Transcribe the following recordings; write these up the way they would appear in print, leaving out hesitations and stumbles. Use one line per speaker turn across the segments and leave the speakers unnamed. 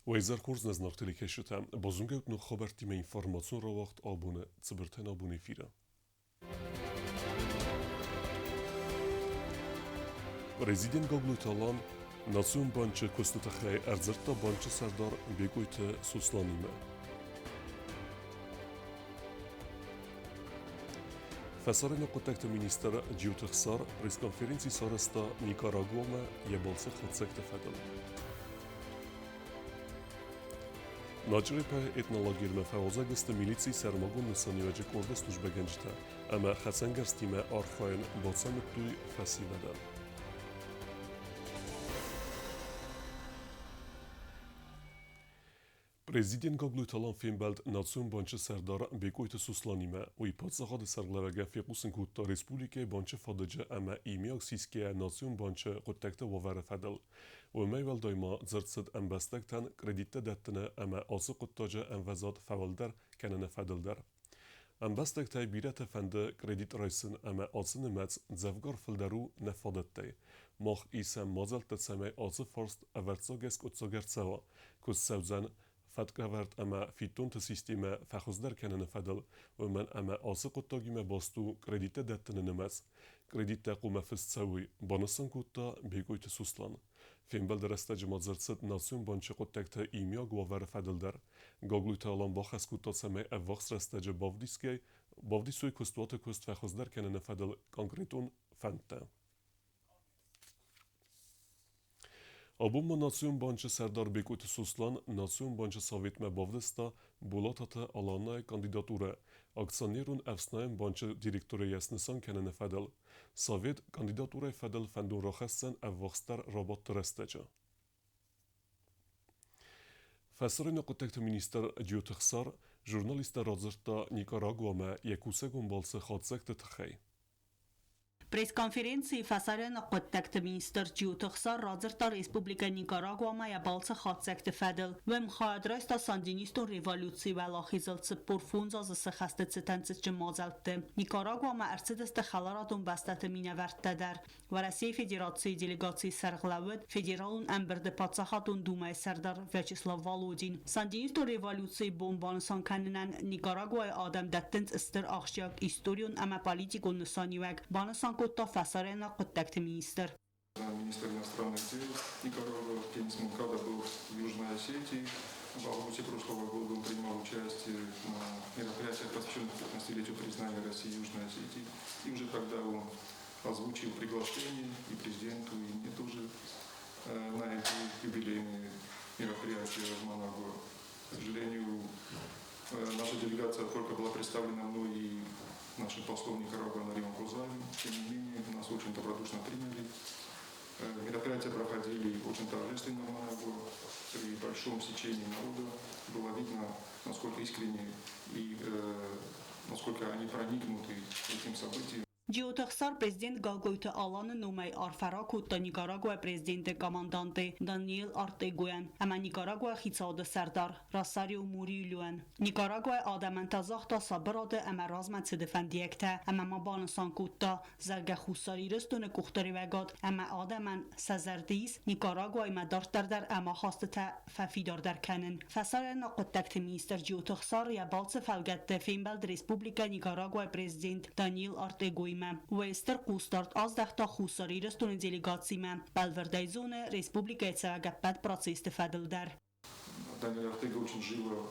Wayzer kurz naznartili keşuta, bozunga no xoberti me informacion ro vaqt abune, cibirten abune fira. Prezident Goglu Nasyon Bankı Kostutaxay Erzırta Bankı Serdar Begoyte Suslanime. Fesarın Qotakta Minister Ciyotixsar preskonferensi sarasta Nikaraguama yebalsı xatsekte fedel. Nacrıpa etnologirme fevazagıstı militsi sermagun nisaniyacı korda slujbe gençte, ama xasengerstime arxayn batsamettuy fesiveden. Prezident Goglu Filmbelt Nasyon Bankı Serdar Begoyte Suslanime u i podzacha serglevege fiqusin kutta Respublike Bankı Fadıcı ama imiyak siskiye Nasyon Bankı Qotakta Wavere Fedel u meyvel dayma zırtsıd embestekten kreditte dettine ama ası kuttacı envezat fevalder kenene fedelder. Embestekte biret efendi kredit raysin ama asını metz zevgar filderu nefadette. Mach isem mazelt tetseme ası forst evertsagesk utsagertseva kus sevzen فتكفرت أما في تونت سيستيما فخزدر كان نفدل ومن أما أصق التاجمة باستو كريديت داتن نماس كريديت قوم في السوي بانسان كوتا بيجوي تسوسلان فين بلدر استجمع زرتست ناسيون بانش قطعت إيميا جوافر فدل در جاغلو تالان باخس كوتا سمع أفخس رستج بافديسوي كستوات كست فخزدر كان نفدل كونكريتون فانتا Abuma Nasyon Bankı Serdar Begoyte Suslan, Nasyon Bankı Sovetme Bavdesta, Bulatata Alana kandidatura, aksanierun Efsnayen Bankı Direktore Yasnisan kenene Fedel, Sovet kandidatura Fedel Fendun Rachessen Evvaxster Rabat Teresteca. Fesarın Qotakta Minister Ciyotixsar, jurnalista Radzırta Nikaraguama Yekusegun Balsı Xatsekte Txay.
Пресс-конференции фасарен قدتكت министр Ciyotixsar Radzırta Respublika Nikaraguama ya balsı xatsekte fedel ve mxadresta sandinistun revolütsiy ve lahizaltsı porfunza zısı xastetsitensiz mazeltte. Nikaraguama ersedeste xalaratun bastate minevertte der. Ve Rasiye Federatsiyi delegatsiyi serglavit federalun emberde patsahatun Dumay Serdar Vyacheslav Volodin. Sandinistun revolütsiy bombanısan kaninen Nikaraguay adem dettens istir axşyak istoriyun ama politikun nisaniyek banısan Кутта Фасарена Qotakta министр.
Министр иностранных дел Никарагуа Денис Мункада был в Южной Осетии. В августе прошлого года он принимал участие на мероприятиях, посвященных 15-летию признания России и Южной Осетии. И уже тогда он озвучил приглашение и президенту, и мне тоже на эти юбилейные мероприятия в Манагуа. К сожалению, наша делегация только была представлена мной и нашим послом Никарагуа Наримом Кузаевым. Тем не менее, нас очень добродушно приняли. Мероприятия проходили очень торжественно в Манагуа. При большом стечении народа было видно, насколько искренне и насколько они проникнуты этим событием.
Ciyotixsar prezident Goglu Alanı numay arfara kutta Nikaragua prezidenti komandante Daniel Ortegoyan ama Nikaragua xitsadı Serdar Rosario Murillo'an Nikaragua adamantazahta sabırada ama razmet defendiyekte ama mabanısan kutta zerge xusari ristone kuxtari vegat ama adaman sezerdiz Nikaragua medartar der ama xastata fafidar der kanin fasaren qotakte minister Ciyotixsar ya balsı felgette Fembeld Respublika Nikaragua prezident Daniel Ortegoyan Вестер Кустарт аз дахта хусари растуни делегациме Белвердай зоны Республика Эцеагаппет процесс тефеделдер.
Даниэль Ортега очень живо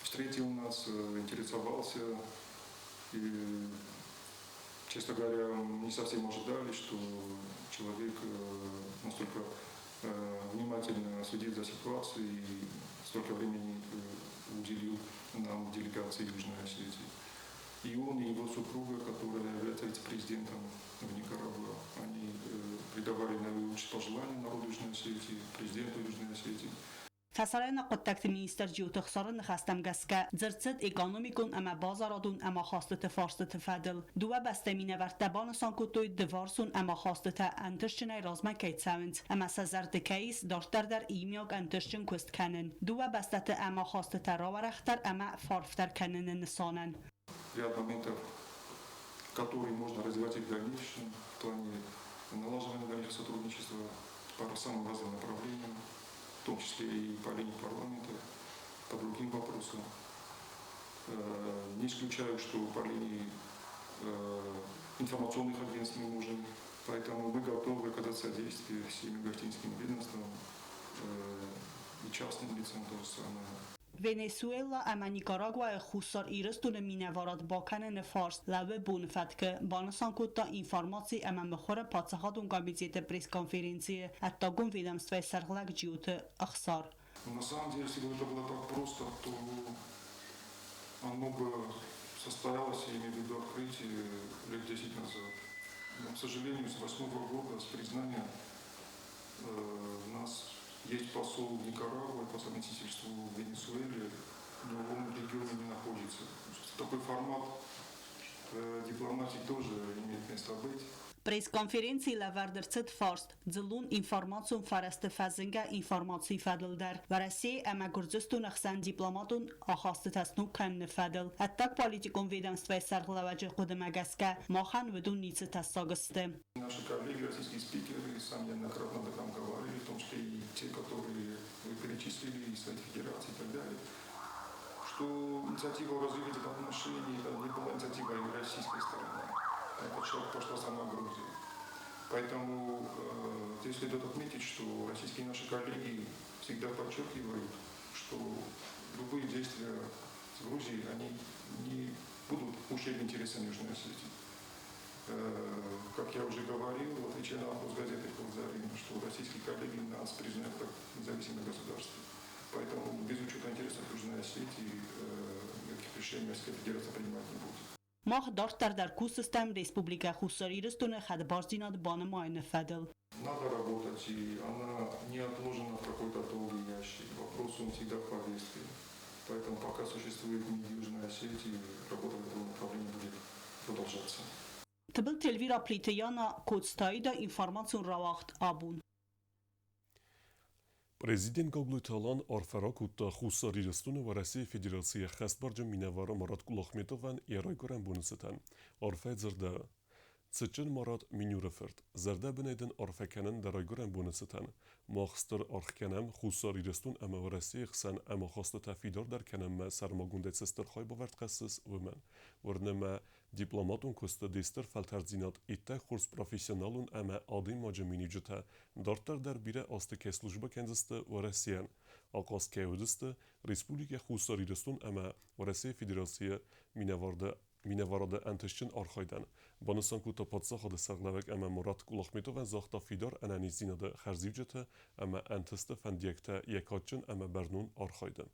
встретил нас, интересовался. И, честно говоря, не совсем ожидали, что человек настолько внимательно следит за ситуацией и столько времени уделил нам делегации Южной Осетии. И он, и его супруга, которая является вице-президентом в Никарагуа, они придавали наилучшие пожелания народу Южной Осетии, президенту Южной Осетии.
Fasarayna Qotakta minister Ciyotixsarın xastamgaska zırtsıd ekonomikun ama bazaradun ama xastı farstı fedel. Dua bestemine vertebana sankutoy divarsun ama xastı antışçınay razma kaytsavint ama sazardikeis daştar der imyag antışçın kust kanin. Dua bestete ama xastı ravarextar ama farftar kaninin nisanen.
Ряд моментов, которые можно развивать и в дальнейшем, в плане налаживания дальнейшего сотрудничества по самым разным направлениям, в том числе и по линии парламента, по другим вопросам. Не исключаю, что по линии информационных агентств мы можем, поэтому мы готовы оказать содействие всем гостинским ведомствам и частным лицам то же самое.
Venezuela ama Nicaragua xusar iristun minevarat bakanın fars lave bunfatke banasan kutta informasi ama mkhora patsahatun комитета пресс-конференции оттагун ведомства сарглак джиуты ахсар.
На самом деле, если бы это было так просто, то оно бы состоялось, я имею в виду открытие лет 10 назад. Но, к сожалению, с 2008 года, с признания, у нас есть посол Никарагуа по совместительству в Венесуэле, но он в регионе не находится. Такой формат дипломатии тоже имеет место быть.
Пресс-конференции лавардерцет фарст дзлун информацион фарасте фазенга информации фадлдар в России ама Гурзистун ахсан дипломатун ахасты тасну кан фадл аттак политикон ведомства сарглаваджи кудамагаска махан ведун ницы тассагасты.
Наши коллеги, российские спикеры, сам неоднократно об этом говорили, в том числе и те, которые вы перечислили из Совета Федерации и так далее, что инициатива развития этих отношений это не была инициативой российской стороны. Этот шаг пошла сама Грузия. Поэтому здесь следует отметить, что российские наши коллеги всегда подчеркивают, что любые действия с Грузией, они не будут в ущерб интересам Южной Осетии. Как я уже говорил, отвечая на вопрос газеты «Ползарин», что российские коллеги нас признают как независимое государство. Поэтому без учета интересов Южной Осетии никаких решений Российская Федерация принимать не будет.
Мах дартар дар кусистем республика хусар иристун хадбарзинат банамайн фадл.
Надо работать, и она не отложена в какой-то долгий ящик. Вопрос он всегда в повестке. Поэтому пока существует МИД Южной Осетии, работа в этом направлении будет продолжаться.
Тбил Телвира Плитеяна Кодстаида информацион равахт абун.
Президент Габлуталан Арфарак утта хусарирстуны ва Россия Федерация хастбарджа минавара Марат Кулахметован яройгоран бунсетан. Арфа зерда. Цичен Марат Минюреферт. Зерда бенайден арфаканан даройгоран бунсетан. Махстер архканам хусарирстун ама ва Россия хсан ама хаста тафидор дар канам сармагунде цестер хай бавард қассис вмен. Варнама дипломатун коста дестер фалтарзинат итта хурс профессионалун ама ади маджаминижта дартар дар бире астке служба кензесте ва Россиян. Акас кеудесте Республика хусарирстун ама ва Россия Федерация минаварда антешчин архайдан. Банасан кута падсахад сарглавек ама Марат Кулахметован захта фидор ананизинада харзивджата ама антесте фандиекта якачен ама Бернун архайдан.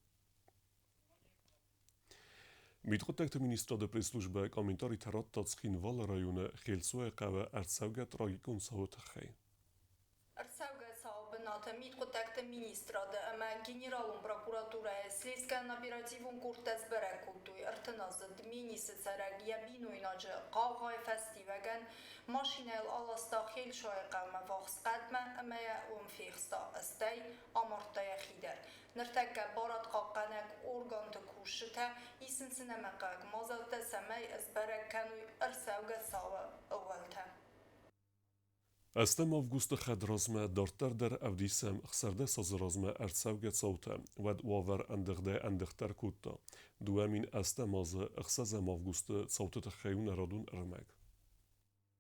Митхотекта министра de пресс-служба комментарий тарат тацхинвал района Хельсуэ кава арцавга трагикун саутахай.
Բնաթը միտկոտակտը մինիստրադը ամա գեներալում պրոկուրատուրա է սլիսկան օպերատիվուն կուրտես բերակուտույ ըրտնազը դմինիսը ծարագ յաբինույնաջը qաղայ ֆեստիվագան մաշինել ալաստախել շոյqama վաղսկատմա ամայա ումֆիղստա ըստայ ամարտայա խիդեր նրտակա բարատ qaqanak օրգանտը կուշտա իսնցնամaqaq մազատը սամայ ըսբերականույ ըրսավգա սավը ըվալթա
استم августа خدرازمه دارتر در اودیسم خسرده سازرازمه ارتسوگه صوته ود واور اندختر کوتا دوامین استم از اخسازم августа صوتت خیون رادون ارمگ.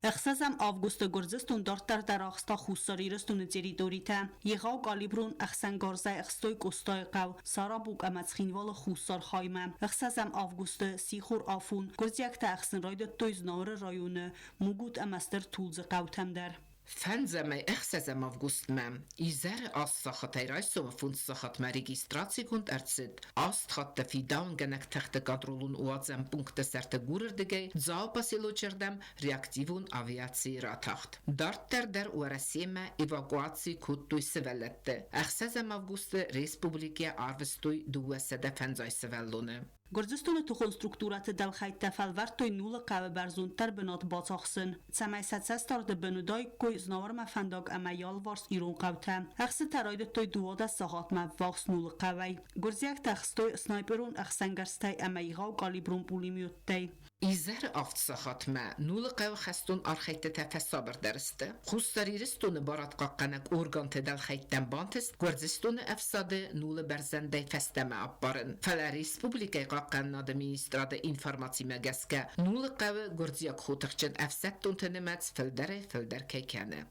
Ախսազամ ավգուստը գործստուն դարտար դարախստա խուսարիրստունը տերիտորիթա եղավ կալիբրուն ախսան գորզայ ախստոյ կոստոյ qավ սարաբուկ ամացխինվալը խուսար խայմա ախսազամ ավգուստը սիխուր աֆուն գործյակտա ախսն ռայդը տոյզ նորը ռայունը մուգուտ ամաստր թուլզը qavthamdar
Фэнзэмэ эхсэзэм августмэм изэр ассахатайрайсома фунсахатмэ регистрацикунд арцит астхатта фидаун гэнэк тэхтэ кадрулун уадзэм пунктэ сэртэ гурэрдэгэй заопасилочердэм реактивун авиации ратахт. Дарттэрдэр уарасимэ эвакуации куттуй сэвэлэтты. Эхсэзэм августы республикия арвыстуй дуэсэдэ фэнзай сэвэллуны.
Գործստունը թխոն ստրուկտուրատը դալխայտ տեֆալվար տոյ նուլը կավը բարձուն տար բնոտ բացախսն ծամայսացած տար դբնուդայ կոյ զնավար մաֆանդակ ամայալ վարս իրուն կավթա ախսը տարայդը տոյ դուոդա սաղատ մա վաղս նուլը կավայ գործյակ տախստոյ սնայպերուն ախսանգարստայ ամայղավ կալիբրուն պուլիմյութտայ
İzer aftsakhatma nulu qav xastun arxaytda tafasabır dəristə. Xustariristunı barat qaqqanak organ tedal xaytdan bantis, Gwardzistunu efsadı nulu bərzəndə fəstəmə abbarın. Fələ Respublikay qaqqannadı ministrada informasiya məgəskə nulu qav Gwardziyak xutıqçın efsəttun tənəməts fəldər kəykəni.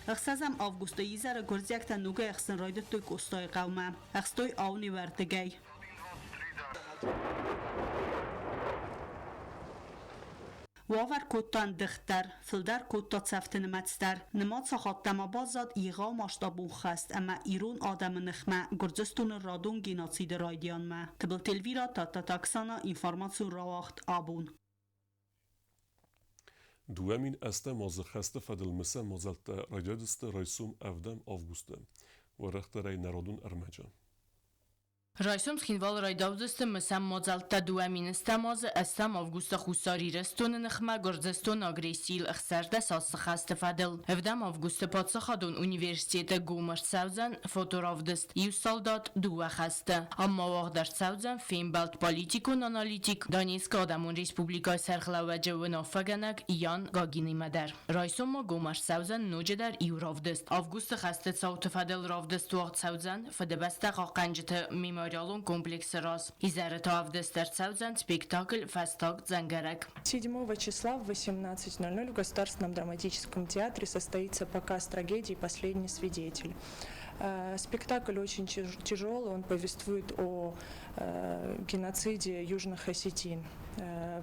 Ախսազամ ավգուստը իզարը գործյակտա նուգա ախսն ռոյդը տոյ կոստոյ qavma. Ախստոյ ավնի վարտգայ. Վավար կոտան դղտար, ֆլդար կոտա ծավտնմացտար, նմած սախատտամաբազատ իղավ մաշտաբուն խաստ, əmə իրուն adamı նխմə, գործստունը ռադուն գինացիդը ռայդյանմə, տբլտելվիրա տատատաքսանա ինվարմացուն ռավաղտ աբուն.
Duemin este mazı xəstə fədilməsə mazəltə rəydədistə rəysum əvdəm avgustə və rəxtərəy nərodun ərməcə.
Rajsum xinval rajdavdiste mësem mozalta dueministe mazë estem avgusta xusari restun nëkhma gërzestun agresil xserde sas xaste fadil. Evdem avguste patsakhadun Universitete Gomër Sauzen fotoravdist ju soldat due xaste. Amma vagdar Sauzen filmbelt politikun analitik Daniska adamun Respublikay Serxlavece ve nafaganak Iyan Gagini meder. Rajsum Gomër Sauzen nojeder ju ravdist. Avguste xaste saut fadil ravdist vaqt Sauzen fedebeste qaqanjete mimar Мемориалон комплекса РАС. Изерет авдестер Саузен спектакль «Фастак Дзангарек».
7 числа в 18:00 в Государственном драматическом театре состоится показ трагедии «Последний свидетель». Спектакль очень тяжелый, он повествует о геноциде южных осетин.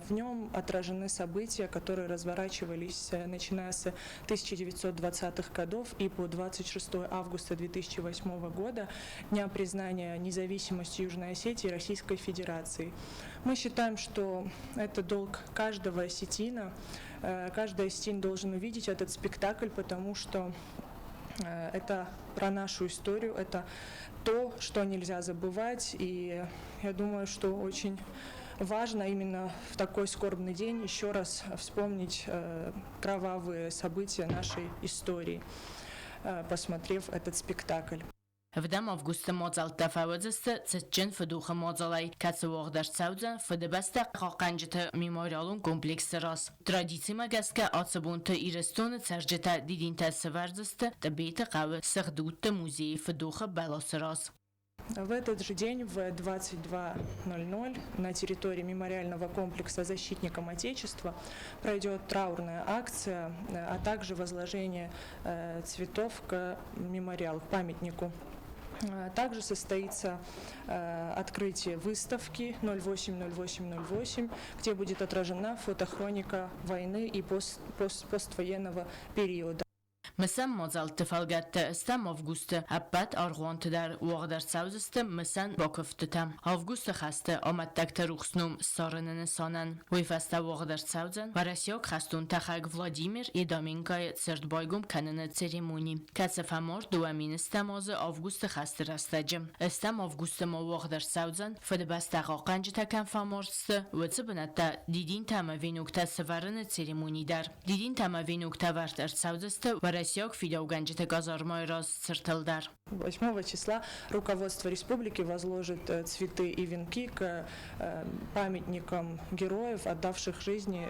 В нем отражены события, которые разворачивались начиная с 1920-х годов и по 26 августа 2008 года, дня признания независимости Южной Осетии Российской Федерации. Мы считаем, что это долг каждого осетина. Каждый осетин должен увидеть этот спектакль, потому что это про нашу историю, это то, что нельзя забывать, и я думаю, что очень важно именно в такой скорбный день еще раз вспомнить кровавые события нашей истории, посмотрев этот спектакль.
Evdem avgusta mozal tefawedziste tsitcin fduxa mozalay katsı vagdar Sauzen fedebeste qaqancete memorialun komplekse ras. Tradisima gaske atsabunte irestone serjete didinte severziste tabete qawe sığdute muzeyi fduxa balasras.
В этот же день в 22:00 на территории мемориального комплекса защитникам Отечества пройдет траурная акция, а также возложение цветов к мемориалу, к памятнику. Также состоится открытие выставки 08-08-08, где будет отражена фотохроника войны и поствоенного периода.
مثلا مازال تفلگت استم آفگوست ابد آرغوانت در واقدر سوزست مثلا باکفتتم آفگوست خسته آمد دکت روخسنوم سارنن سانن ویفست واقدر سوزن و رسیاک خستون تخگ ولادیمیر ایدامینگای سرد بایگم کنن سریمونی کس فمار دوامین استماز آفگوست خسته رستجم استم آفگوست ما واقدر سوزن فده بست قاقنج تکن فمارست و تبنت دیدین تموی نکته سورن سریمونی در دیدین تموی نکته ورد سوزست و Россияк фидеоганджите казармай раз цирталдар.
8 числа руководство республики возложит цветы и венки к памятникам героев, отдавших жизни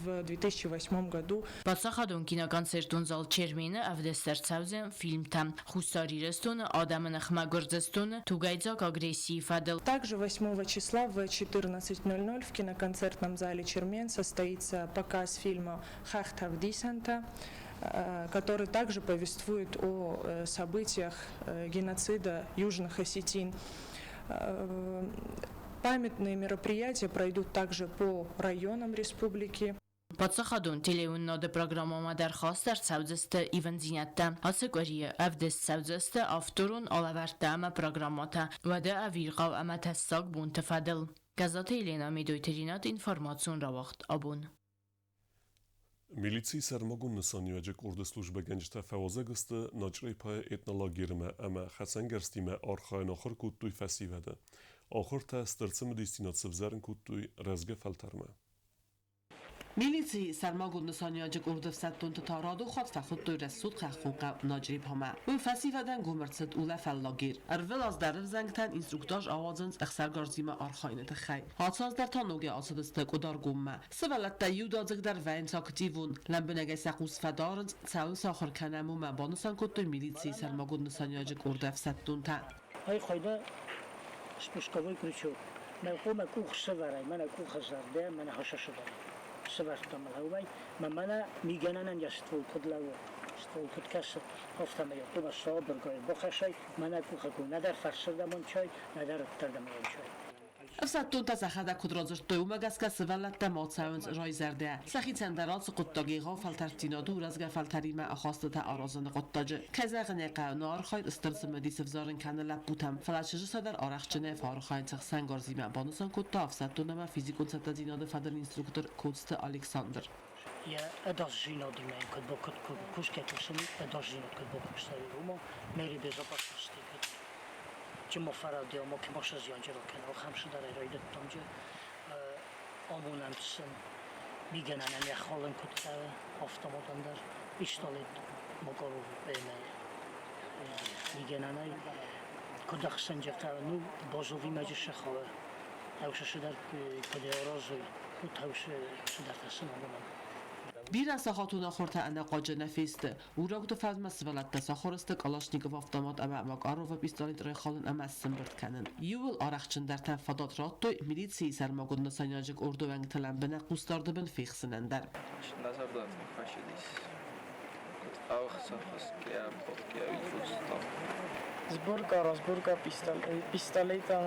в 2008 году.
Պատսախադուն կինոկոնցերտուն զալ չերմինը ավդեստեր ցավզեն ֆիլմտամ խուսարիրստունը ադամը խմագորձստունը тугайзак агрессив адел.
Также 8 числа в 14:00 в киноконцертном зале Чермен состоится показ фильма «Хахтавдисанта», который также повествует о событиях геноцида южных осетин. Памятные мероприятия пройдут также по районам республики.
Պատսախադուն տելեուննոդը պրոգրամոմա դար խաստար սավձստը իվնձինյատտա, ասեկորիը ավդես սավձստը ավտորուն ալավարտը ամա պրոգրամոտա, վադը ավիրղավ ամա թեսսակ բուն տվադել. Գազատը Елена Մեդոյթերինատ ինվորմացուն ռավաղտ աբուն.
Miliții sermagun nısanyacı kurdu slujbe gençte fevazegıstı naçrey pay etnalagirme ama xasengerstime arxayn axır kuttuy fesivede. Axır te stırtsımı destinatsıvzerin kuttuy rezge felterme.
ميليتي سرماغون نسانياجك أردف ستون تتارادو خاط فخطو رسود خخوقا ناجريب هما وفاسي فدن گومرتسد اولا فلاگیر ارول از در زنگتن اینستروکتاج آوازنز اخسرگارزیما آرخاینه تخی هاتساز در تانوگه آسادستک و دار گومه سوالت تا یودازگ در وین ساکتیوون لنبنگه سقوس فدارنز ساو ساخر کنمو مبانسان کتو ميليتي سرماغون نسانياجك أردف ستون تا
های خواهده سپوشکاوی کریچو من کو خسواره من کو خزرده من هاشش دارم سبست ملهوی من میگنن یستول کدلو استول کد کس هفتم یا تو صابر گای بخشای من کو خکو ندر فرسردمون چای ندر تردمون چای
افساتون تزخدا کدرازش دومگس که سوالت ماتساونز رای زرده سخی تندرات قطاگیها فلترتینا دور از گفلتریمه اخواست تا آرازن قطاجه کزاق نقا نار خاید استرس مدیس فزارن کنه لبوتم فلتشج صدر آرخچنه فارخاین تخسن گارزیمه بانوسان کتا افساتون ما فیزیکون ستدیناده فدر اینستروکتور کوست الکساندر
یا اداز جینو دیمه کد با کد کوش که کسمی اداز جینو کد با کمستری رومو میری безопасности چه مفردی اما که باشه زیانجه رو کنه و خمسه در ایرایده تامجه آمونم سن میگنن یه خالن کتر آفتامادن در بیشتالید مقارو بینه میگنن کدخ سنجه نو بازوی مجلس خواه هاوشه در کده آرازوی و هاوشه در تسن آمونم
بیر از خاتون خورده انا قاجه نفیسته او را گفت فرد مسئولت تساخرست کالاشنیکوف автомат اما مقارو و بیستالیت رای خالن اما سنبرد کنن یول آرخچن در تنفادات رات توی میلیتسی سرماگون نسانیاجک اردو ونگ تلم بنه قوستارده بن فیخسنن در
نظر داد خشیدیس auch сахас кя подкя вифустав
Сборка пистолета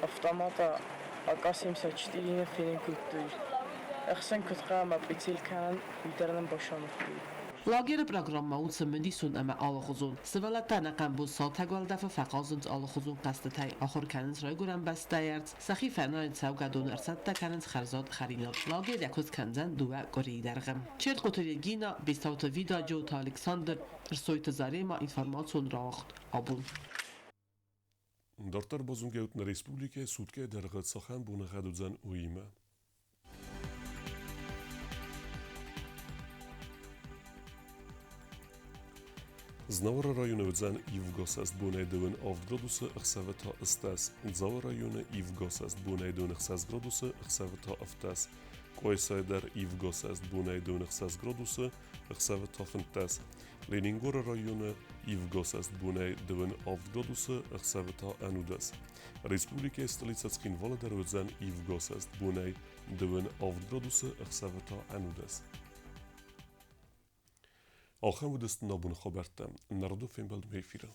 автомата АК-74 финкуттуй اخسن کت قام بتیل کن میترنم باشم خوبی.
لاگر پروگرام موت سمندیسون اما آلخوزون سوالت نقم بود ساتگوال دفع فقازند آلخوزون قصد تای آخر کننز رای گرم بستایرد سخی فناین سوگدون ارسد تا کننز خرزاد خریناد لاگر یکوز کنزن دوه گری درغم چرت قطری گینا بیستاوت ویدا جو تا الکساندر رسویت زاری ما اینفرماسیون راخت آبون
دارتر بازونگهوت نریسپولیکه سودکه درغت سخن بونه خدودزن اویمه Znawara rajony wdzen i w gosest bunej dywyn of gradusy chseweta estes. Dzała rajony i w gosest bunej dywyn chses gradusy chseweta eftes. Kojsejder i w gosest bunej dywyn chses gradusy chseweta fentes. Leningora rajony i w gosest bunej dywyn of gradusy chseweta enudes. Respublike stolica Skinwolder wdzen i w gosest bunej dywyn of gradusy chseweta enudes. آخر بودست نابون خبرتم نردو فیلم بلد میفیره